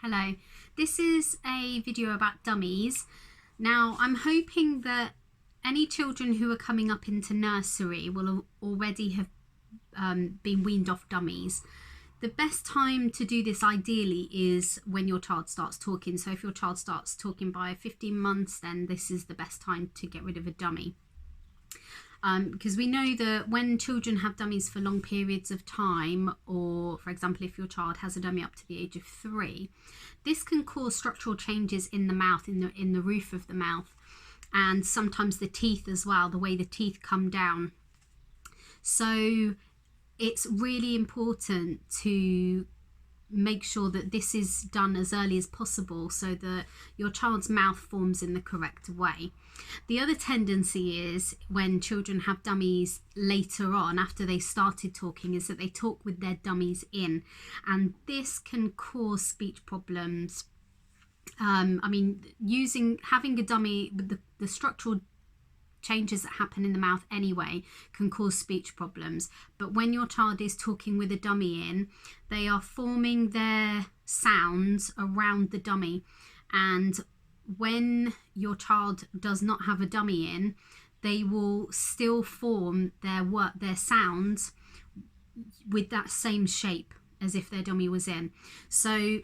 Hello, this is a video about dummies. Now, I'm hoping that any children who are coming up into nursery will already have been weaned off dummies. The best time to do this ideally is when your child starts talking. So if your child starts talking by 15 months, then this is the best time to get rid of a dummy. Because we know that when children have dummies for long periods of time, or for example if your child has a dummy up to the age of 3, this can cause structural changes in the mouth, in the roof of the mouth, and sometimes the teeth as well, the way the teeth come down. So it's really important to make sure that this is done as early as possible so that your child's mouth forms in the correct way. The other tendency is when children have dummies later on, after they started talking, is that they talk with their dummies in, and this can cause speech problems. Having a dummy with the structural changes that happen in the mouth anyway can cause speech problems, but when your child is talking with a dummy in, they are forming their sounds around the dummy, and when your child does not have a dummy in, they will still form their sounds with that same shape as if their dummy was in. So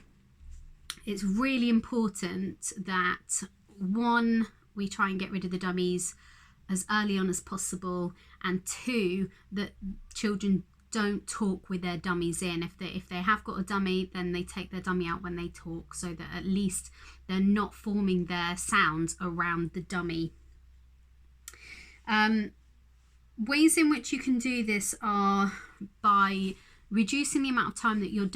it's really important that, one, we try and get rid of the dummies as early on as possible, and two, that children don't talk with their dummies in. If they have got a dummy, then they take their dummy out when they talk, so that at least they're not forming their sounds around the dummy. Ways in which you can do this are by reducing the amount of time that your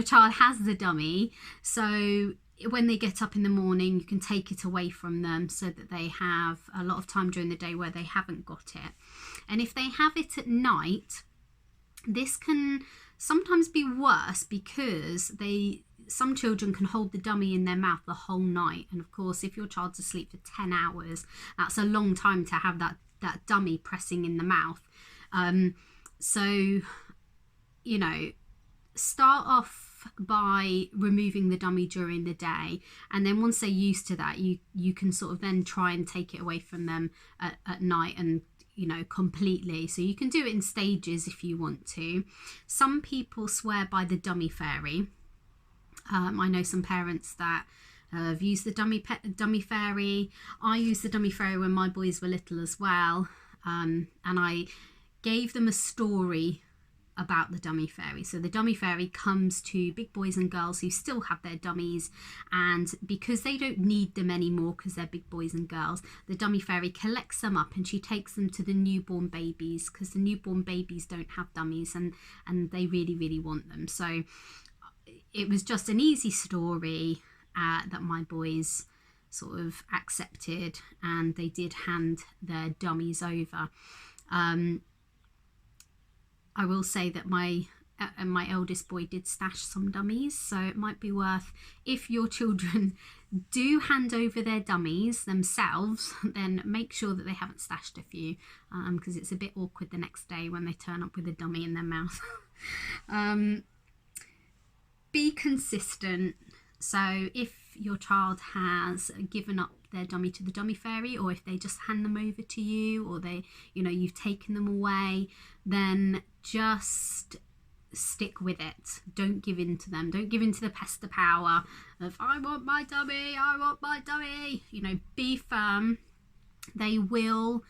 child has the dummy. So when they get up in the morning, you can take it away from them so that they have a lot of time during the day where they haven't got it. And if they have it at night, this can sometimes be worse because some children can hold the dummy in their mouth the whole night. And of course, if your child's asleep for 10 hours, that's a long time to have that dummy pressing in the mouth. So, start off by removing the dummy during the day, and then once they're used to that, you can sort of then try and take it away from them at night, and completely. So you can do it in stages if you want to. Some people swear by the dummy fairy. I know some parents that have used the dummy fairy. I used the dummy fairy when my boys were little as well, and I gave them a story about the dummy fairy. So the dummy fairy comes to big boys and girls who still have their dummies, and because they don't need them anymore because they're big boys and girls, the dummy fairy collects them up and she takes them to the newborn babies, because the newborn babies don't have dummies and they really, really want them. So it was just an easy story that my boys sort of accepted, and they did hand their dummies over. I will say that my eldest boy did stash some dummies, so it might be worth, if your children do hand over their dummies themselves, then make sure that they haven't stashed a few, because it's a bit awkward the next day when they turn up with a dummy in their mouth. Be consistent. So if your child has given up their dummy to the dummy fairy, or if they just hand them over to you, or you've taken them away, then just stick with it. Don't give in to them. Don't give in to the pester power of I want my dummy, I want my dummy. Be firm. They will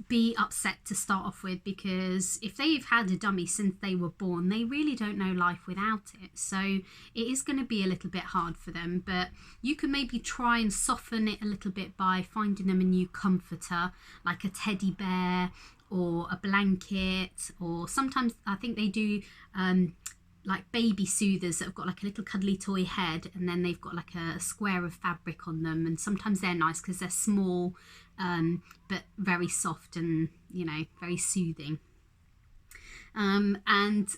be upset to start off with, because if they've had a dummy since they were born, they really don't know life without it. So it is going to be a little bit hard for them, but you can maybe try and soften it a little bit by finding them a new comforter, like a teddy bear or a blanket, or sometimes I think they do like baby soothers that have got like a little cuddly toy head, and then they've got like a square of fabric on them, and sometimes they're nice because they're small, but very soft and very soothing. And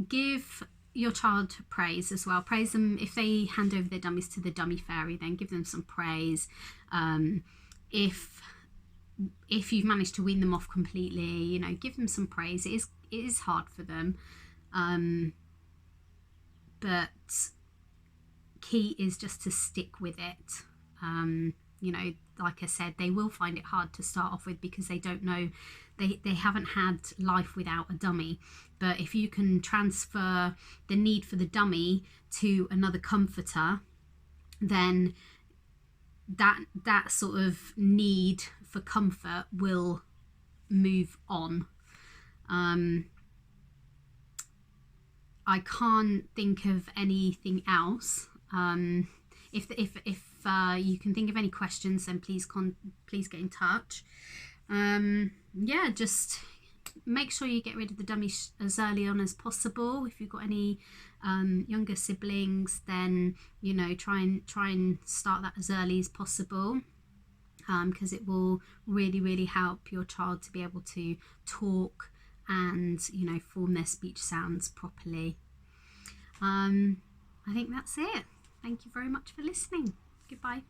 give your child praise as well. Praise them if they hand over their dummies to the dummy fairy, then give them some praise. If you've managed to wean them off completely, give them some praise. It is hard for them, but key is just to stick with it. You know, like I said, they will find it hard to start off with because they don't know, they haven't had life without a dummy. But if you can transfer the need for the dummy to another comforter, then that sort of need for comfort will move on. I can't think of anything else. If you can think of any questions, then please get in touch. Yeah, just make sure you get rid of the dummy as early on as possible. If you've got any younger siblings, then you know, try and start that as early as possible, because it will really help your child to be able to talk and, you know, form their speech sounds properly. I think that's it. Thank you very much for listening. Goodbye.